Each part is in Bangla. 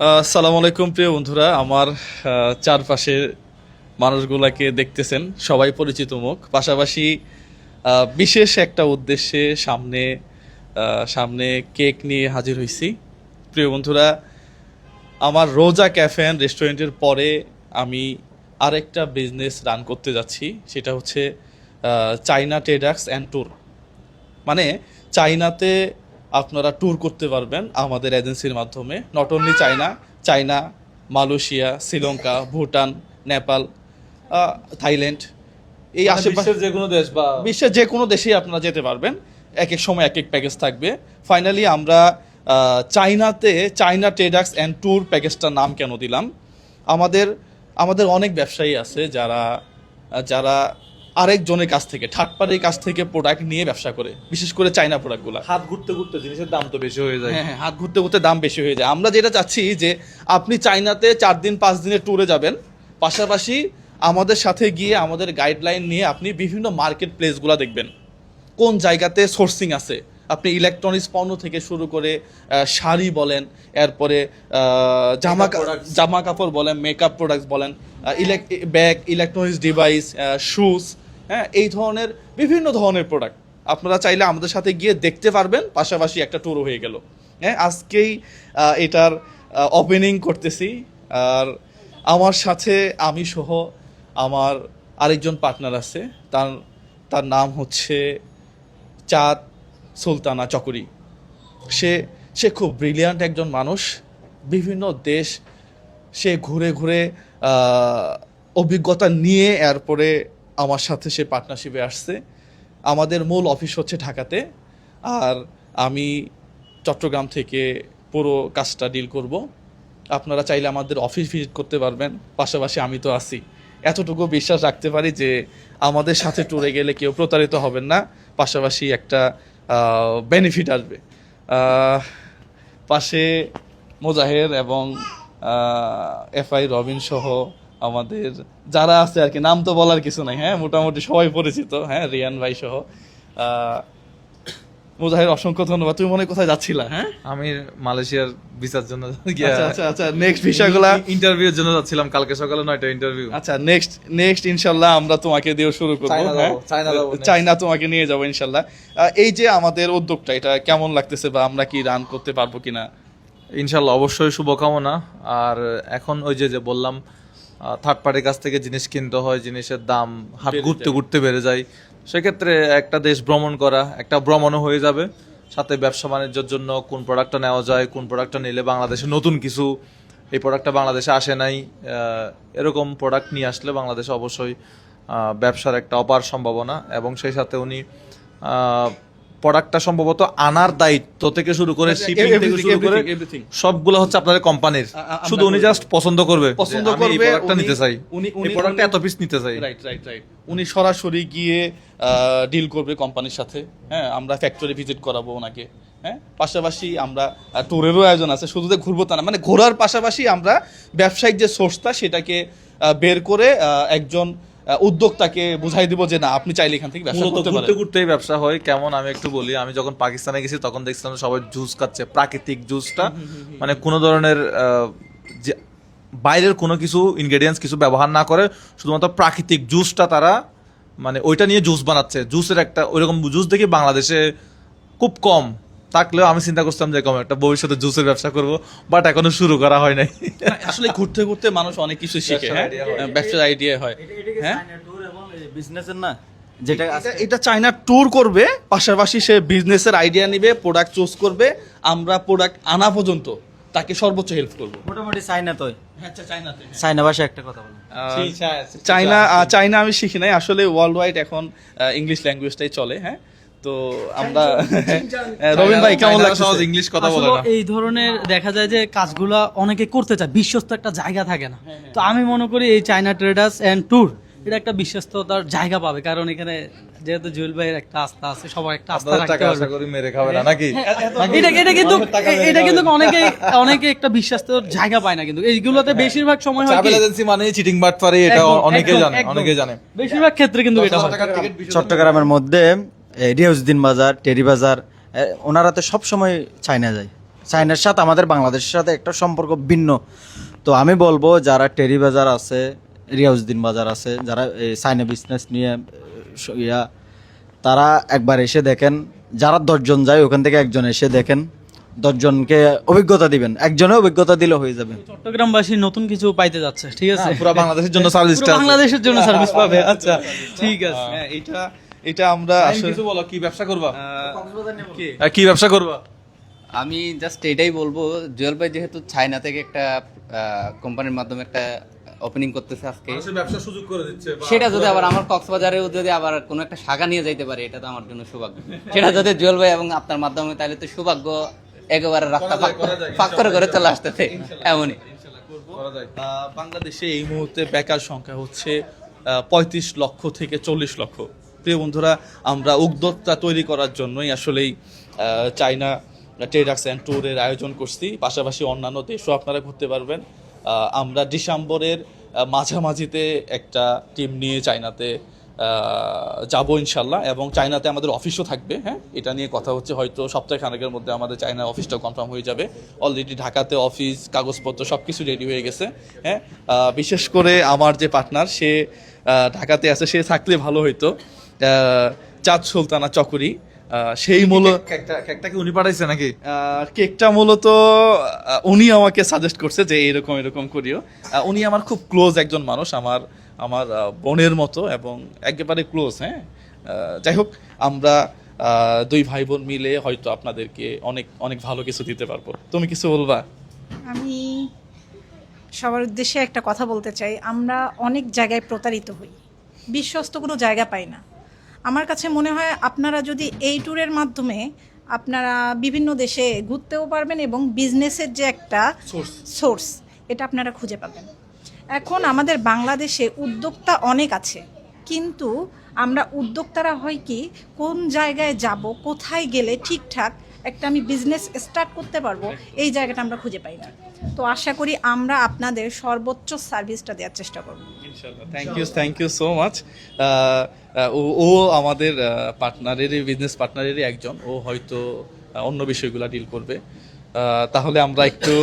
আসসালামু আলাইকুম প্রিয় বন্ধুরা, আমার চারপাশে মানুষগুলাকে দেখতেছেন, সবাই পরিচিত মুখ। পাশাপাশি বিশেষ একটা উদ্দেশ্যে সামনে কেক নিয়ে হাজির হয়েছি। প্রিয় বন্ধুরা, আমার রোজা ক্যাফে অ্যান্ড রেস্টুরেন্টের পরে আমি আরেকটা বিজনেস রান করতে যাচ্ছি, সেটা হচ্ছে চাইনা ট্রেডার্স অ্যান্ড ট্যুর। মানে চাইনাতে আপনারা ট্যুর করতে পারবেন আমাদের এজেন্সির মাধ্যমে। Not only China, Malaysia, Sri Lanka, Bhutan, Nepal, Thailand, এই আশেপাশে বিশ্বের যে কোনো দেশ বা বিশ্বের যে কোনো দেশেই আপনারা যেতে পারবেন। এক এক সময় এক এক প্যাকেজ থাকবে। ফাইনালি আমরা চাইনাতে চাইনা ট্রেডার্স অ্যান্ড ট্যুর প্যাকেজটার নাম কেন দিলাম, আমাদের অনেক ব্যবসায়ী আছে যারা আরেকজনের কাছ থেকে, থার্ড পার্টির কাছ থেকে প্রোডাক্ট নিয়ে ব্যবসা করে, বিশেষ করে চাইনা প্রোডাক্টগুলো। হাত ঘুরতে ঘুরতে জিনিসের দাম তো বেশি হয়ে যায়। হ্যাঁ, হাত ঘুরতে ঘুরতে দাম বেশি হয়ে যায়। আমরা যেটা চাচ্ছি যে আপনি চাইনাতে 4 দিন 5 দিনের ট্যুরে যাবেন, পাশাপাশি আমাদের সাথে গিয়ে আমাদের গাইডলাইন নিয়ে আপনি বিভিন্ন মার্কেট প্লেসগুলো দেখবেন, কোন জায়গাতে সোর্সিং আছে। আপনি ইলেকট্রনিক্স পণ্য থেকে শুরু করে শাড়ি বলেন, এরপরে জামা কাপড় বলেন, মেকআপ প্রোডাক্টস বলেন, ব্যাগ, ইলেকট্রনিক্স ডিভাইস, শুজ, হ্যাঁ, এই ধরনের বিভিন্ন ধরনের প্রোডাক্ট আপনারা চাইলে আমাদের সাথে গিয়ে দেখতে পারবেন। পাশাপাশি একটা ট্যুরও হয়ে গেল। হ্যাঁ, আজকেই এটার ওপেনিং করতেছি। আর আমার সাথে আমি সহ আমার আরেকজন পার্টনার আছে, তার নাম হচ্ছে চাঁদ সুলতানা চকরি। সে খুব ব্রিলিয়ান্ট একজন মানুষ। বিভিন্ন দেশ সে ঘুরে ঘুরে অভিজ্ঞতা নিয়ে এরপরে আমার সাথে সে পার্টনারশিপে আসছে। আমাদের মূল অফিস হচ্ছে ঢাকাতে, আর আমি চট্টগ্রাম থেকে পুরো কাজটা ডিল করব। আপনারা চাইলে আমাদের অফিস ভিজিট করতে পারবেন। পাশাপাশি আমি তো আছি, এতটুকু বিশ্বাস রাখতে পারি যে আমাদের সাথে ট্যুরে গেলে কেউ প্রতারিত হবেন না, পাশাপাশি একটা বেনিফিট আসবে। পাশে মোজাহের এবং এফআই রবিন সহ আমাদের যারা আছে আর কি, নাম তো বলার কিছু নাই, হ্যাঁ, মোটামুটি সবাই পরিচিত, হ্যাঁ, রিয়ান ভাই সহ। মোজাহের অসংখ্য ধন্যবাদ। তুমি মনে কোথায় যাচ্ছিলা? হ্যাঁ, আমি মালয়েশিয়ার ভিসার জন্য আচ্ছা, নেক্সট বিষয়গুলা ইন্টারভিউর জন্য যাচ্ছিলাম, কালকে সকালে 9টা ইন্টারভিউ। আচ্ছা, নেক্সট ইনশাল্লাহ আমরা তোমাকে দিয়ে শুরু করবো। চাইনা তোমাকে নিয়ে যাবো ইনশাল্লাহ। এই যে আমাদের উদ্যোগটা, এটা কেমন লাগতেছে বা আমরা কি রান করতে পারবো কিনা? ইনশাল্লাহ, অবশ্যই শুভকামনা। আর এখন ওই যে বললাম, থার্ড পার্টির কাছ থেকে জিনিস কিনতে হয়, জিনিসের দাম হাত ঘুরতে ঘুরতে বেড়ে যায়। সেক্ষেত্রে একটা দেশ ভ্রমণ করা একটা ভ্রমণও হয়ে যাবে, সাথে ব্যবসা বাণিজ্যের জন্য কোন প্রোডাক্টটা নেওয়া যায়, কোন প্রোডাক্টটা নিলে বাংলাদেশে নতুন কিছু, এই প্রোডাক্টটা বাংলাদেশে আসে নাই, এরকম প্রোডাক্ট নিয়ে আসলে বাংলাদেশে অবশ্যই ব্যবসার একটা অপার সম্ভাবনা। এবং সেই সাথে উনি প্রোডাক্টটা সম্ভবত আনার দায়িত্ব থেকে শুরু করে শিপিং থেকে শুরু করে সবগুলো হচ্ছে আপনাদের কোম্পানির। শুধু উনি জাস্ট পছন্দ করবে এই প্রোডাক্টটা নিতে চাই, এই প্রোডাক্টটা এত পিস নিতে চাই। রাইট। উনি সরাসরি গিয়ে ডিল করবে কোম্পানির সাথে। হ্যাঁ, আমরা ফ্যাক্টরি ভিজিট করাবো ওনাকে। হ্যাঁ, পাশাপাশি আমরা ট্যুরেরও আয়োজন আছে। শুধু যে ঘুরবো তা না, মানে ঘোরার পাশাপাশি আমরা ব্যবসায়িক যে সোর্সটা সেটাকে বের করে একজন উদ্যোক্তাকে বুঝাই দিব যে না, আপনি চাইলে এখান থেকে ব্যবসা করতে পারেন। ঘুরতে ঘুরতেই ব্যবসা হয়। কেমন আমি একটু বলি, আমি যখন পাকিস্তানে গেছি তখন দেখছিলাম সবাই জুস খাচ্ছে, প্রাকৃতিক জুসটা, মানে কোনো ধরনের যে বাইরের কোনো কিছু ইনগ্রেডিয়েন্টস কিছু ব্যবহার না করে শুধুমাত্র প্রাকৃতিক জুসটা তারা মানে ওইটা নিয়ে জুস বানাচ্ছে। জুসের একটা ওইরকম জুস দেখি বাংলাদেশে খুব কম থাকলেও আমি চিন্তা করছিলাম যে কম একটা ভবিষ্যতে জুসের ব্যবসা করব, বাট এখনো শুরু করা হয় নাই। আসলে ঘুরতে ঘুরতে মানুষ অনেক কিছু শিখে, ব্যবসার আইডিয়া হয়। হ্যাঁ, বিজনেসের না, যেটা এটা চায়না ট্যুর করবে, পাশাপাশি সে বিজনেসের আইডিয়া নিবে, প্রোডাক্ট চুজ করবে, আমরা প্রোডাক্ট আনা পর্যন্ত তাকে সর্বোচ্চ হেল্প করবো। মোটামুটি চাইনা তো, আচ্ছা, চায়নাতে চাইনা ভাষায় একটা কথা বলেন। চায়না আমি শিখি নাই আসলে, ওয়ার্ল্ড ওয়াইড এখন ইংলিশ ল্যাঙ্গুয়েজটাই চলে। হ্যাঁ, তো আমরা রবিন ভাই কেমন লাগছে? ইংলিশ কথা বলে না। এই ধরনের দেখা যায় যে কাজগুলা অনেকে করতে চায়, বিশ্বস্ত একটা জায়গা থাকে না। তো আমি মনে করি এই চায়না ট্রেডার্স এন্ড ট্যুর এটা একটা বিশ্বস্ততার জায়গা পাবে, কারণ এখানে যেহেতু জুয়েল ভাইয়ের একটা আস্থা আছে, সবার একটা আস্থা রাখতে টাকা আশা পারবে। করি মেরে খাবে না নাকি? এটা কিন্তু অনেকে একটা বিশ্বস্ত জায়গা পায় না, কিন্তু এইগুলোতে বেশিরভাগ সময় হয় ট্রাভেল কি, এজেন্সি মানে চিটিং বাটপারি, এটা অনেকেই জানে। বেশিরভাগ ক্ষেত্রে কিন্তু এটা হয়। চট্টগ্রামের মধ্যে রিয়াউদ্দিন বাজার, টেরি বাজার, ওনারা তো সবসময় চাইনা যায়। চায়নার সাথে আমাদের বাংলাদেশের সাথে একটা সম্পর্ক ভিন্ন। তো আমি বলবো যারা টেরি বাজার আছে, রিয়াউদ্দিন বাজার আছে, যারা এই চায়না বিজনেস নিয়ে তারা একবার এসে দেখেন, যারা 10 জন যায় ওখান থেকে একজন এসে দেখেন, 10 জনকে অভিজ্ঞতা দিবেন, একজনে অভিজ্ঞতা দিলে হয়ে যাবে। চট্টগ্রামবাসী নতুন কিছু পাইতে যাচ্ছে, ঠিক আছে? পুরো বাংলাদেশের জন্য পুরো সার্ভিসটা বাংলাদেশের জন্য সার্ভিস পাবে। আচ্ছা, ঠিক আছে। হ্যাঁ, এটা আমরা আসলে কিছু বলো, কি ব্যবসা করবা? কি ব্যবসা করবা? আমি জাস্ট এটাই বলবো, জুয়েল ভাই যেহেতু চায়না থেকে একটা কোম্পানির মাধ্যমে একটা ওপেনিং করতেছে আজকে, মানুষের ব্যবসার সুযোগ করে দিচ্ছে, সেটা যদি আবার আমার কক্সবাজারেও যদি আবার কোনো একটা শাখা নিয়ে যাইতে পারে, এটা তো আমার জন্য সৌভাগ্য। সেটা যদি জুয়েল ভাই এবং আপনার মাধ্যমে, তাহলে তো সৌভাগ্য একেবারে রাস্তা ফাঁক করে করে চলে আসতেছে এমনই। বাংলাদেশে এই মুহূর্তে বেকার সংখ্যা হচ্ছে 35 লক্ষ থেকে 40 লক্ষ। প্রিয় বন্ধুরা, আমরা উদ্যোক্তা তৈরি করার জন্যই আসলেই চায়না ট্রেডার্স অ্যান্ড ট্যুরের আয়োজন করছি। পাশাপাশি অন্যান্য দেশও আপনারা ঘুরতে পারবেন। আমরা ডিসেম্বরের মাঝামাঝিতে একটা টিম নিয়ে চায়নাতে যাব ইনশাল্লাহ, এবং চায়নাতে আমাদের অফিসও থাকবে। হ্যাঁ, এটা নিয়ে কথা হচ্ছে, হয়তো সপ্তাহখানেকের মধ্যে আমাদের চায়না অফিসটাও কনফার্ম হয়ে যাবে। অলরেডি ঢাকাতে অফিস, কাগজপত্র সব কিছু রেডি হয়ে গেছে। হ্যাঁ, বিশেষ করে আমার যে পার্টনার, সে ঢাকাতে আছে, সে থাকলে ভালো হইতো। চাঁদ সুলতানা চকরি, সেই কেকটা কি উনি পাঠাইছে নাকি? কেকটা মূলত উনি আমাকে সাজেস্ট করছে যে এরকম এরকম করিও। উনি আমার খুব ক্লোজ একজন মানুষ, আমার বোনের মতো এবং একেবারে ক্লোজ। হ্যাঁ, যাই হোক, আমরা দুই ভাই বোন মিলে হয়তো আপনাদেরকে অনেক অনেক ভালো কিছু দিতে পারবো। তুমি কিছু বলবা? আমি সবার উদ্দেশ্যে একটা কথা বলতে চাই, আমরা অনেক জায়গায় প্রতারিত হই, বিশ্বস্ত কোনো জায়গা পাই না। আমার কাছে মনে হয় আপনারা যদি এই ট্যুরের মাধ্যমে আপনারা বিভিন্ন দেশে ঘুরতেও পারবেন এবং বিজনেসের যে একটা সোর্স, এটা আপনারা খুঁজে পাবেন। এখন আমাদের বাংলাদেশে উদ্যোক্তা অনেক আছে, কিন্তু আমরা উদ্যোক্তারা হয় কি, কোন জায়গায় যাব, কোথায় গেলে ঠিকঠাক একটা আমি বিজনেস স্টার্ট করতে পারবো, এই জায়গাটা আমরা খুঁজে পাই না। তো আশা করি আমরা আপনাদের সর্বোচ্চ সার্ভিসটা দেওয়ার চেষ্টা করব। ইনশাআল্লাহ। Thank you so much. ও আমাদের পার্টনারেরই, বিজনেস পার্টনারেরই একজন। ও হয়তো অন্য বিষয়গুলো ডিল করবে। তাহলে আমরা একটু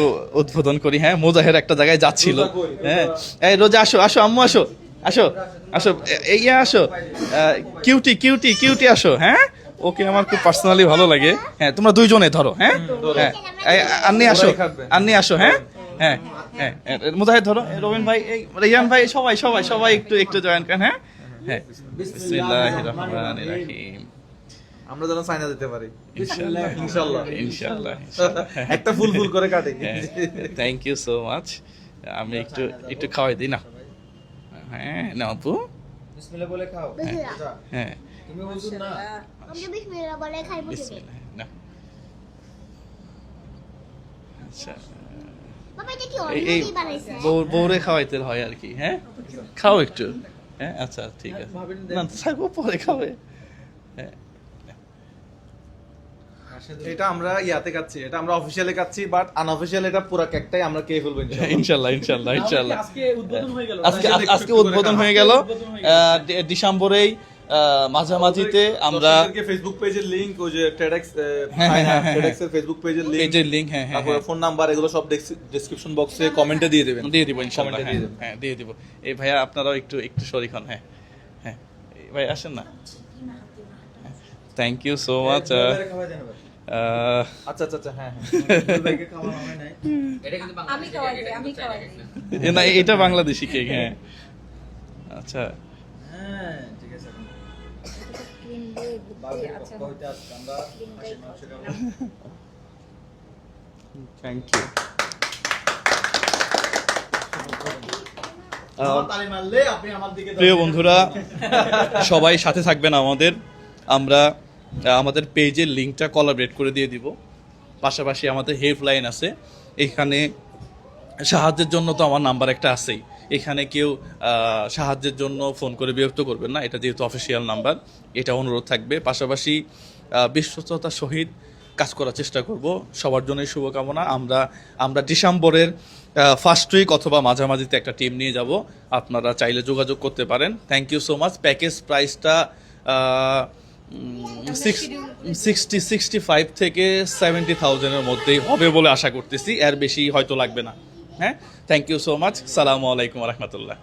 উদ্বোধন করি। হ্যাঁ, মোজাহের একটা জায়গায় যাচ্ছিল। হ্যাঁ, এই রোজা আসো, আম্মু আসো, এই আসো, কিউটি আসো। হ্যাঁ, ওকে আমার খুব পার্সোনালি ভালো লাগে। হ্যাঁ, তোমরা দুইজনে ধরো। হ্যাঁ, আন্নি আসো। হ্যাঁ, মুজাহিদ ধরো, রবিন ভাই, রিয়ান ভাই, সবাই একটু জয়েন করেন। হ্যাঁ, বিসমিল্লাহির রহমানির রহিম। আমরা যেন চায়না দিতে পারি ইনশাআল্লাহ। একটা ফুল করে কাটি। Thank you so much. আমি একটু খাওয়াই দিই না। হ্যাঁ, না আপু, বিসমিল্লাহ বলে খাও। হ্যাঁ, তুমি বুঝুন না, আমি বিসমিল্লাহ বলে খাই বসে। বিসমিল্লাহ। না, আচ্ছা, বাবা এটা কি এই অলরেডি বানাইছে? বউরে খাওয়াইতে হয় আর কি। হ্যাঁ, খাও একটু। হ্যাঁ, আচ্ছা, ঠিক আছে। না, থাকবো, পরে খাবে। হ্যাঁ, এটা আমরা ইয়াতে খাচ্ছি, এটা আমরা অফিসিয়ালি খাচ্ছি, বাট আনঅফিসিয়াল এটা পুরো কেকটাই আমরা খেয়ে ফেলবো ইনশাআল্লাহ। আজকে উদ্বোধন হয়ে গেল। আজকে উদ্বোধন হয়ে গেল। ডিসেম্বরেই মাঝামাঝিতে আমরা ফেসবুক পেজের লিংক, ওই যে টেডেক্স হ্যাঁ, এর ফেসবুক পেজের লিংক, হ্যাঁ, তারপরে ফোন নাম্বার, এগুলো সব ডেসক্রিপশন বক্সে কমেন্টে দিয়ে দেবেন। দিয়ে দিব ইনশাআল্লাহ। কমেন্টে দিয়ে দেবেন। হ্যাঁ, দিয়ে দিব। এই ভাইয়া আপনারাও একটু শরীক হন। হ্যাঁ, এই ভাই আসেন না। Thank you so much. আচ্ছা, হ্যাঁ। আমি খাওয়াই। না, এটা বাংলাদেশি কেক। হ্যাঁ, আচ্ছা, হ্যাঁ ঠিক আছে। Thank you. প্রিয় বন্ধুরা, সবাই সাথে থাকবেন আমাদের। আমরা আমাদের পেজের লিঙ্কটা কোলাবরেট করে দিয়ে দিব। পাশাপাশি আমাদের হেল্পলাইন আছে, এখানে সাহায্যের জন্য তো আমার নাম্বার একটা আছেই। এখানে কেউ সাহায্যের জন্য ফোন করে বিরক্ত করবেন না, এটা যেহেতু অফিসিয়াল নাম্বার, এটা অনুরোধ থাকবে। পাশাপাশি বিশ্বস্ততার সহিত কাজ করার চেষ্টা করব। সবার জন্যই শুভকামনা। আমরা ডিসেম্বরের ফার্স্ট উইক অথবা মাঝামাঝিতে একটা টিম নিয়ে যাব, আপনারা চাইলে যোগাযোগ করতে পারেন। Thank you so much. Package প্রাইসটা 65 থেকে 70,000-এর মধ্যেই হবে বলে আশা করতেছি, এর বেশি হয়তো লাগবে না। হ্যাঁ, থ্যাংক ইউ সো মাচ, সালামু আলাইকুম রহমতুল্লাহ।